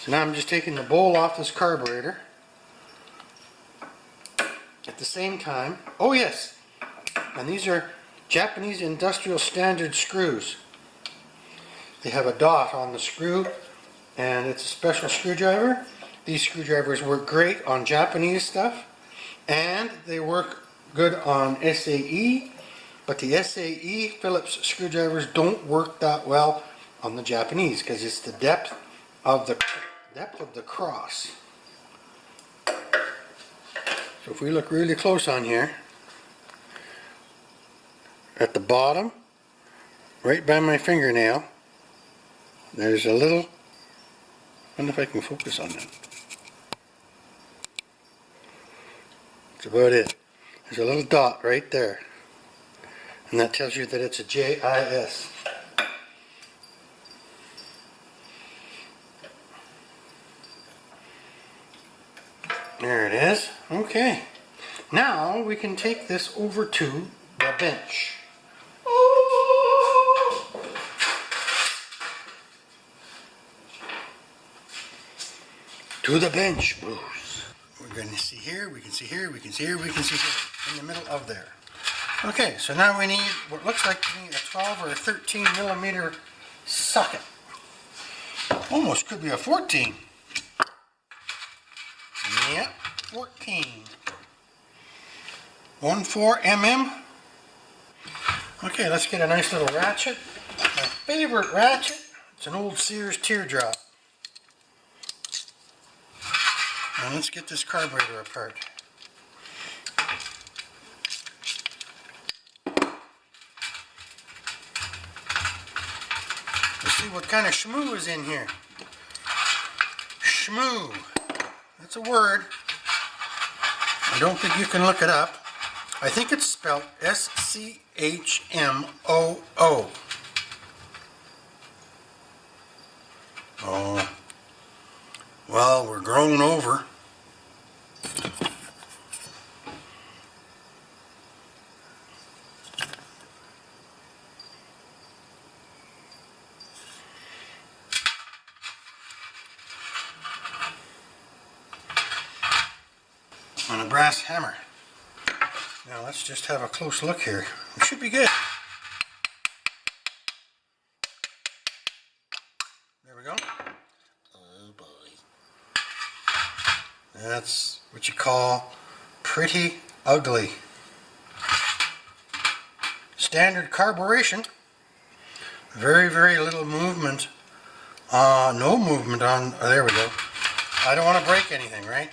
So now I'm just taking the bowl off this carburetor. At the same time, oh yes, and these are Japanese industrial standard screws. They have a dot on the screw and it's a special screwdriver. These screwdrivers work great on Japanese stuff and they work good on SAE, but the SAE Phillips screwdrivers don't work that well on the Japanese because it's the depth of the cross. So if we look really close on here, at the bottom, right by my fingernail, there's a little, I wonder if I can focus on that. That's about it. There's a little dot right there. And that tells you that it's a JIS. There it is. Okay. Now we can take this over to the bench. To the bench, Bruce. We're going to see here, we can see here, we can see here, we can see here. In the middle of there. Okay, so now we need what looks like to be a 12 or a 13 millimeter socket. Almost could be a 14. Yep, 14. 1/4 mm. Okay, let's get a nice little ratchet. My favorite ratchet, it's an old Sears teardrop. Now let's get this carburetor apart. Let's see what kind of schmoo is in here. Schmoo. That's a word. I don't think you can look it up. I think it's spelled SCHMOO. Oh. Well, we're grown over. On a brass hammer. Now let's just have a close look here. It should be good. There we go. Oh boy. That's what you call pretty ugly. Standard carburation. Very, very little movement. No movement on, there we go. I don't want to break anything, right?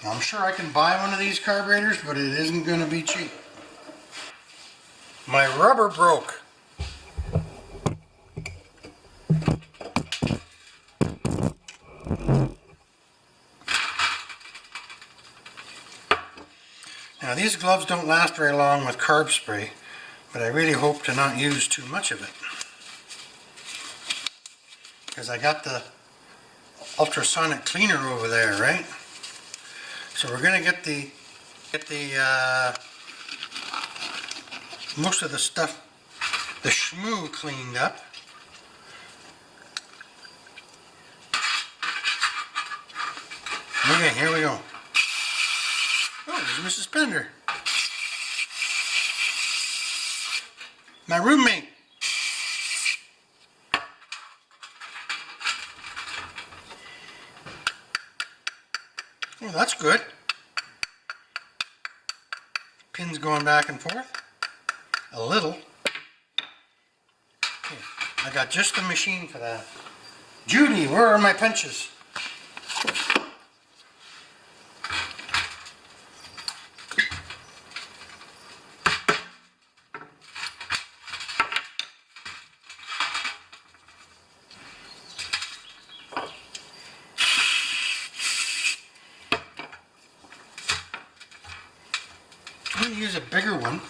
I'm sure I can buy one of these carburetors, but it isn't going to be cheap. My rubber broke. Now these gloves don't last very long with carb spray, but I really hope to not use too much of it. Because I got the ultrasonic cleaner over there, right? So we're going to get the most of the stuff, the schmoo cleaned up. Okay, here we go. Oh, there's Mrs. Pender. My roommate. Oh, that's good. Pins going back and forth. A little. Okay, I got just the machine for that. Judy, where are my punches? I'm going to use a bigger one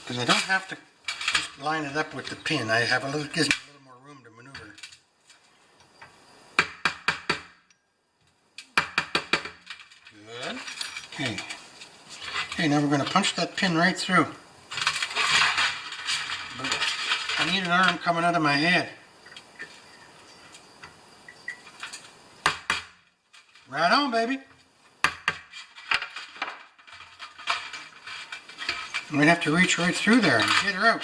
because I don't have to just line it up with the pin. I have a little, gives me a little more room to maneuver. Good. Okay. Okay, now we're going to punch that pin right through. But I need an arm coming out of my head. Right on, baby. I'm going to have to reach right through there and get her out.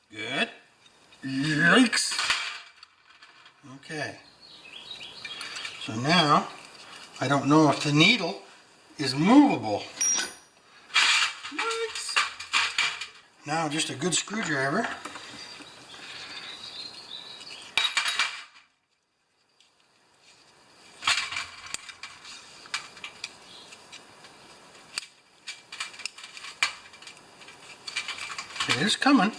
Good. Yikes. Okay. So now, I don't know if the needle is movable. Yikes. Now just a good screwdriver. It is coming.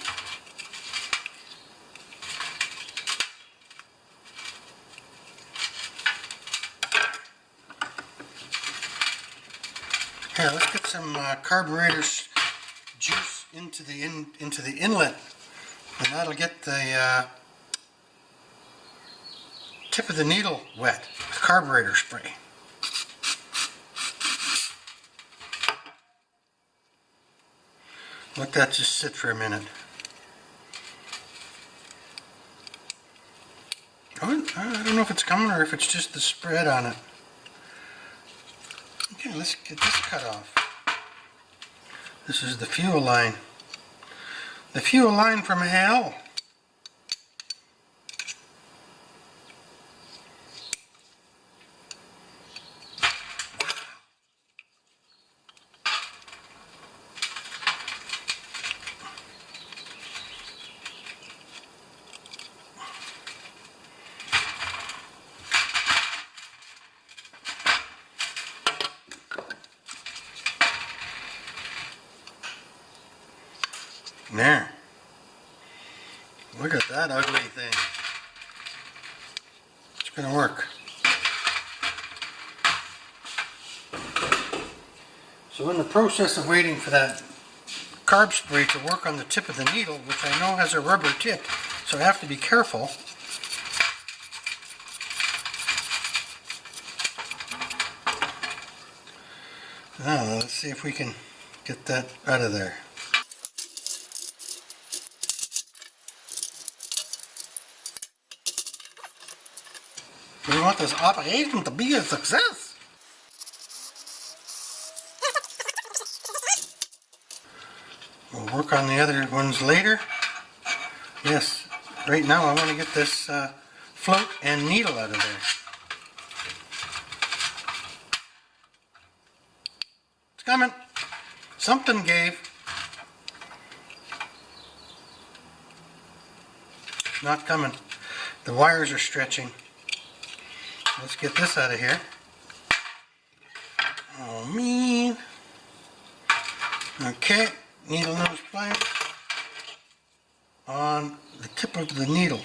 Here, let's get some carburetor juice into the inlet, and that'll get the tip of the needle wet with carburetor spray. Let that just sit for a minute. Oh, I don't know if it's coming or if it's just the spread on it. Okay, let's get this cut off. This is the fuel line. The fuel line from hell. There. Look at that ugly thing. It's going to work. So in the process of waiting for that carb spray to work on the tip of the needle, which I know has a rubber tip, so I have to be careful. Now let's see if we can get that out of there. We want this operation to be a success. We'll work on the other ones later. Yes, right now I want to get this float and needle out of there. It's coming. Something gave. Not coming. The wires are stretching. Let's get this out of here. Oh, man. Okay, needle nose pliers on the tip of the needle.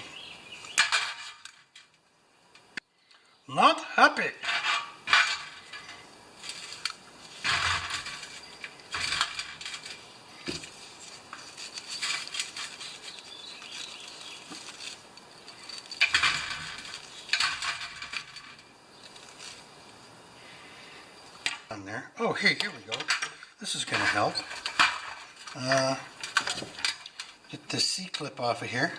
Not happy. On there. Oh, here we go. This is going to help. Get the C-clip off of here.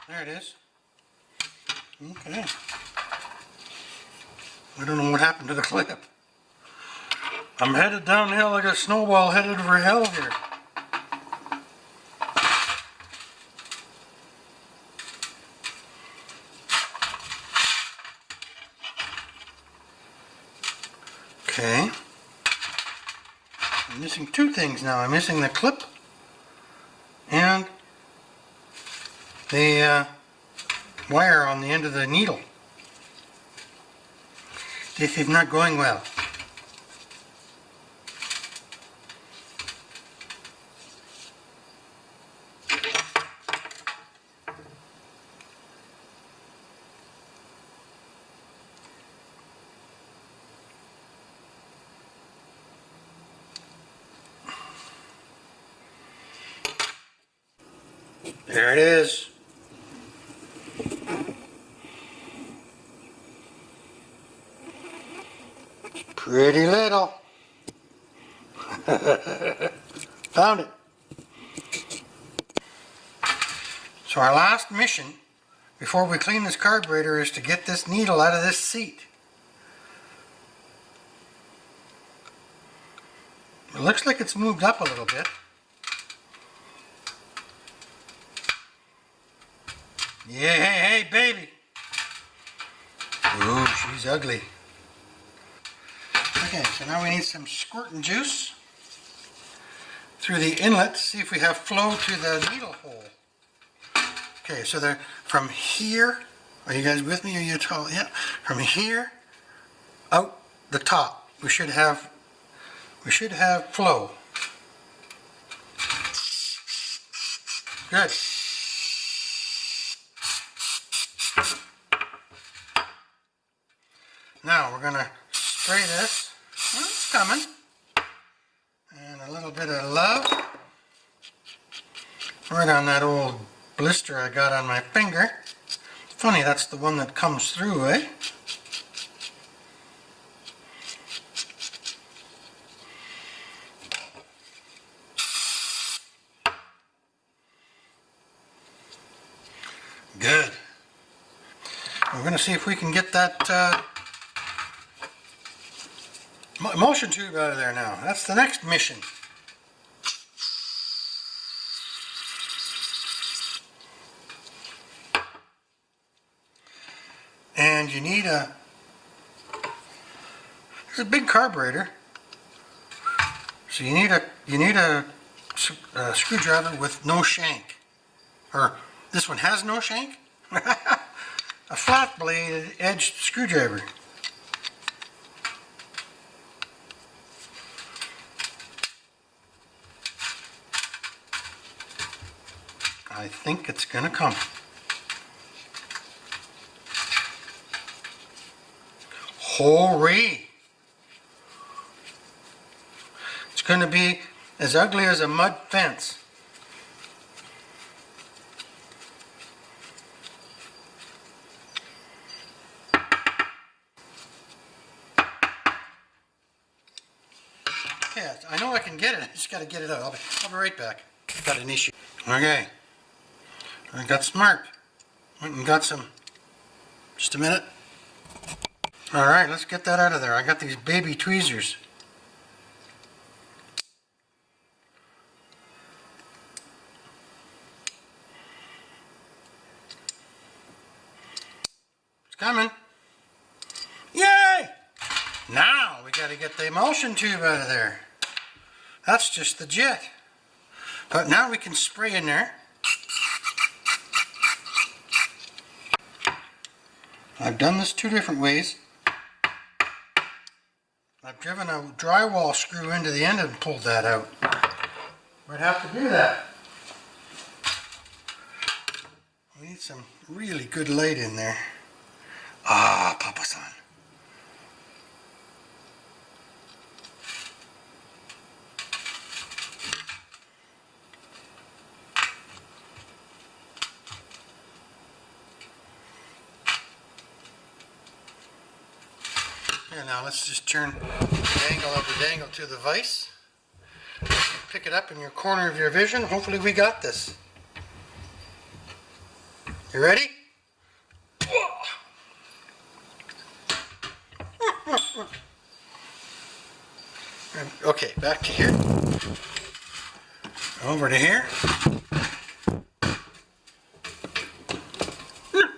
There it is. Okay. I don't know what happened to the clip. I'm headed downhill like a snowball headed for hell here. Okay. I'm missing two things now. I'm missing the clip and the wire on the end of the needle. This is not going well. There it is. Pretty little. Found it. So our last mission before we clean this carburetor is to get this needle out of this seat. It looks like it's moved up a little bit. Yeah, hey, hey, baby. Ooh, she's ugly. Okay, so now we need some squirting juice through the inlet to see if we have flow to the needle hole. Okay, so they're from here. Are you guys with me? Are you tall? Yeah. From here out the top, we should have flow. Good. Now we're gonna spray this. Well, it's coming. And a little bit of love right on that old blister I got on my finger. Funny, that's the one that comes through, eh? Good. We're going to see if we can get that emulsion tube out of there now. That's the next mission. And you need it's a big carburetor, so you need a screwdriver with no shank, or this one has no shank. A flat blade edged screwdriver. I think it's gonna come. Hooray! It's going to be as ugly as a mud fence. Yeah, I know I can get it. I just got to get it out. I'll be right back. Got an issue. Okay. I got smart. Went and got some. Just a minute. Alright, let's get that out of there. I got these baby tweezers. It's coming. Yay! Now we got to get the emulsion tube out of there. That's just the jet. But now we can spray in there. I've done this two different ways. I've driven a drywall screw into the end and pulled that out. Might have to do that. We need some really good light in there. Ah, Papa-san. Okay, now let's just turn the angle of the dangle to the vise. Pick it up in your corner of your vision. Hopefully we got this. You ready? Okay, back to here. Over to here.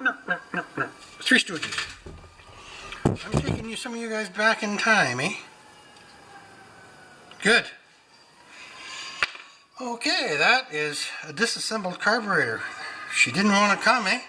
No. Three Stooges. I'm taking some of you guys back in time, eh? Good. Okay, that is a disassembled carburetor. She didn't want to come, eh?